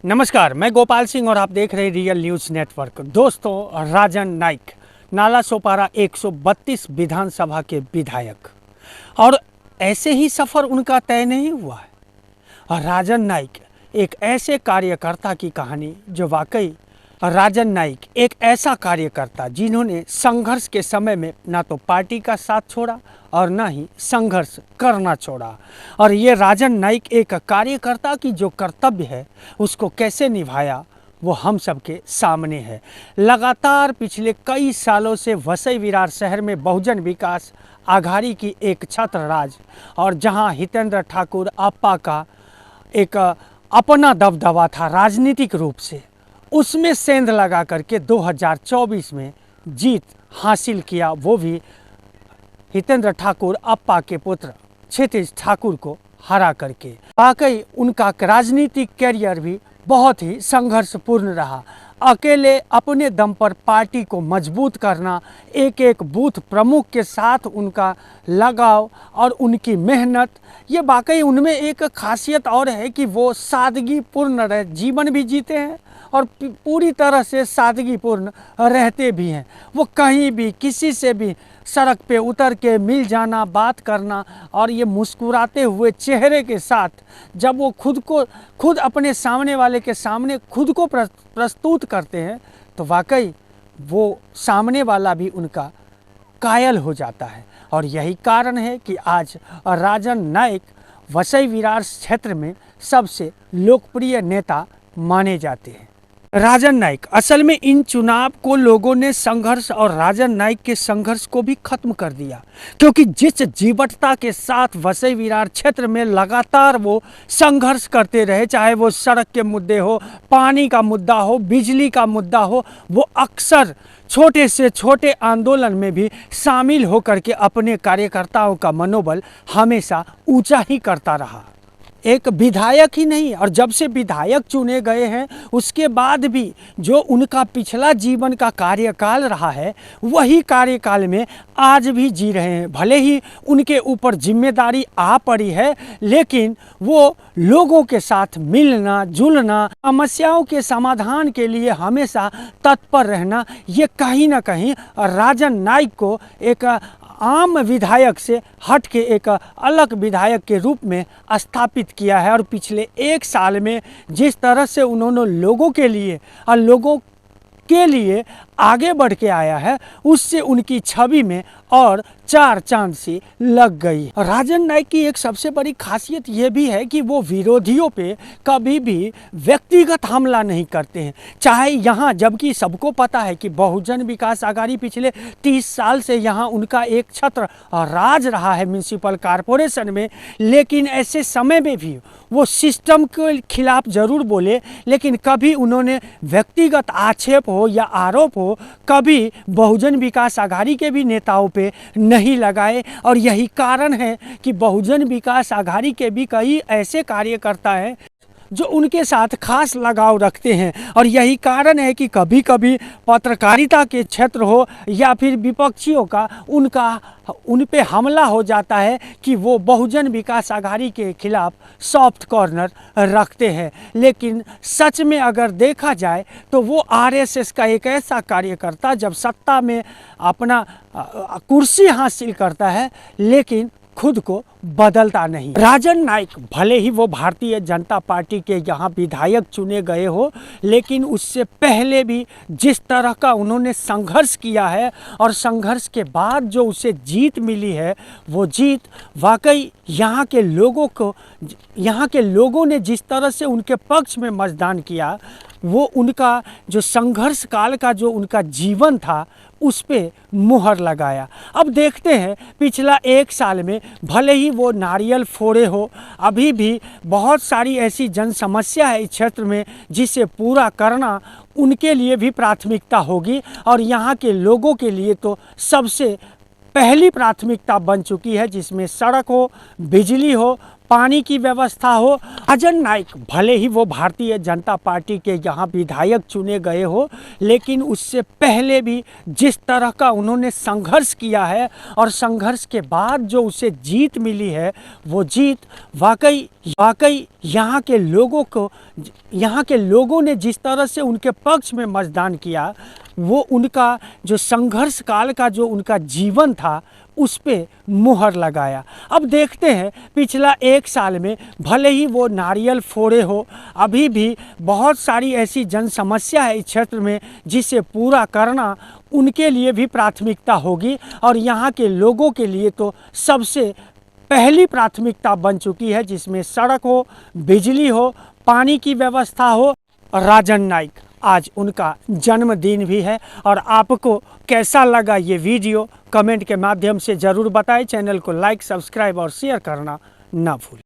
नमस्कार, मैं गोपाल सिंह और आप देख रहे हैं रियल न्यूज़ नेटवर्क। दोस्तों, राजन नाइक नालासोपारा 132 विधानसभा के विधायक, और ऐसे ही सफ़र उनका तय नहीं हुआ है। और राजन नाइक एक ऐसे कार्यकर्ता की कहानी जो वाकई राजन नाइक एक ऐसा कार्यकर्ता जिन्होंने संघर्ष के समय में ना तो पार्टी का साथ छोड़ा और ना ही संघर्ष करना छोड़ा। और ये राजन नाइक एक कार्यकर्ता की जो कर्तव्य है उसको कैसे निभाया वो हम सबके सामने है। लगातार पिछले कई सालों से वसई विरार शहर में बहुजन विकास आघाड़ी की एक छत्र राज, और जहां हितेंद्र ठाकुर अप्पा का एक अपना दबदबा था राजनीतिक रूप से, उसमें सेंध लगा करके 2024 में जीत हासिल किया, वो भी हितेंद्र ठाकुर अप्पा के पुत्र क्षितिज ठाकुर को हरा करके। वाकई उनका राजनीतिक कैरियर भी बहुत ही संघर्षपूर्ण रहा। अकेले अपने दम पर पार्टी को मजबूत करना, एक एक बूथ प्रमुख के साथ उनका लगाव और उनकी मेहनत, ये वाकई उनमें एक खासियत और है कि वो सादगीपूर्ण जीवन भी जीते हैं और पूरी तरह से सादगीपूर्ण रहते भी हैं। वो कहीं भी किसी से भी सड़क पे उतर के मिल जाना, बात करना, और ये मुस्कुराते हुए चेहरे के साथ जब वो खुद अपने सामने वाले के सामने खुद को प्रस्तुत करते हैं तो वाकई वो सामने वाला भी उनका कायल हो जाता है। और यही कारण है कि आज राजन नाइक वसई विरार क्षेत्र में सबसे लोकप्रिय नेता माने जाते हैं। राजन नाइक असल में इन चुनाव को लोगों ने संघर्ष और राजन नाइक के संघर्ष को भी खत्म कर दिया, क्योंकि जिस जीवटता के साथ वसई विरार क्षेत्र में लगातार वो संघर्ष करते रहे, चाहे वो सड़क के मुद्दे हो, पानी का मुद्दा हो, बिजली का मुद्दा हो, वो अक्सर छोटे से छोटे आंदोलन में भी शामिल होकर के अपने कार्यकर्ताओं का मनोबल हमेशा ऊंचा ही करता रहा। एक विधायक ही नहीं, और जब से विधायक चुने गए हैं उसके बाद भी जो उनका पिछला जीवन का कार्यकाल रहा है वही कार्यकाल में आज भी जी रहे हैं। भले ही उनके ऊपर जिम्मेदारी आ पड़ी है, लेकिन वो लोगों के साथ मिलना जुलना, समस्याओं के समाधान के लिए हमेशा तत्पर रहना, ये कहीं ना कहीं राजन नाइक को एक आम विधायक से हट के एक अलग विधायक के रूप में स्थापित किया है। और पिछले एक साल में जिस तरह से उन्होंने लोगों के लिए और लोगों के लिए आगे बढ़ के आया है, उससे उनकी छवि में और चार चांद सी लग गई। राजन नाइक की एक सबसे बड़ी खासियत यह भी है कि वो विरोधियों पे कभी भी व्यक्तिगत हमला नहीं करते हैं। चाहे यहाँ, जबकि सबको पता है कि बहुजन विकास आघाड़ी पिछले 30 साल से यहाँ उनका एक छत्र राज रहा है म्यूनिसिपल कॉरपोरेशन में, लेकिन ऐसे समय में भी वो सिस्टम के खिलाफ जरूर बोले, लेकिन कभी उन्होंने व्यक्तिगत आक्षेप हो या आरोप हो कभी बहुजन विकास आघाड़ी के भी नेताओं पे नहीं लगाए। और यही कारण है कि बहुजन विकास आघाड़ी के भी कई ऐसे कार्यकर्ता हैं जो उनके साथ खास लगाव रखते हैं। और यही कारण है कि कभी कभी पत्रकारिता के क्षेत्र हो या फिर विपक्षियों का उन पे हमला हो जाता है कि वो बहुजन विकास आघाड़ी के खिलाफ सॉफ्ट कॉर्नर रखते हैं। लेकिन सच में अगर देखा जाए तो वो आरएसएस का एक ऐसा कार्यकर्ता जब सत्ता में अपना कुर्सी हासिल करता है लेकिन खुद को बदलता नहीं। राजन नाइक भले ही वो भारतीय जनता पार्टी के यहाँ विधायक चुने गए हो, लेकिन उससे पहले भी जिस तरह का उन्होंने संघर्ष किया है और संघर्ष के बाद जो उसे जीत मिली है, वो जीत वाकई यहाँ के लोगों ने जिस तरह से उनके पक्ष में मतदान किया, वो उनका जो संघर्ष काल का जो उनका जीवन था उस पे मुहर लगाया। अब देखते हैं पिछला एक साल में भले ही वो नारियल फोड़े हो, अभी भी बहुत सारी ऐसी जन समस्या है इस क्षेत्र में जिसे पूरा करना उनके लिए भी प्राथमिकता होगी। और यहाँ के लोगों के लिए तो सबसे पहली प्राथमिकता बन चुकी है, जिसमें सड़क हो, बिजली हो, पानी की व्यवस्था हो। राजन नाइक भले ही वो भारतीय जनता पार्टी के यहाँ विधायक चुने गए हो, लेकिन उससे पहले भी जिस तरह का उन्होंने संघर्ष किया है और संघर्ष के बाद जो उसे जीत मिली है, वो जीत वाकई यहाँ के लोगों ने जिस तरह से उनके पक्ष में मतदान किया, वो उनका जो संघर्ष काल का जो उनका जीवन था उस पे मुहर लगाया। अब देखते हैं पिछला 1 साल में भले ही वो नारियल फोड़े हो, अभी भी बहुत सारी ऐसी जन समस्या है इस क्षेत्र में जिसे पूरा करना उनके लिए भी प्राथमिकता होगी। और यहाँ के लोगों के लिए तो सबसे पहली प्राथमिकता बन चुकी है, जिसमें सड़क हो, बिजली हो, पानी की व्यवस्था हो। राजन नाइक आज उनका जन्मदिन भी है। और आपको कैसा लगा ये वीडियो कमेंट के माध्यम से ज़रूर बताएं। चैनल को लाइक, सब्सक्राइब और शेयर करना ना भूलें।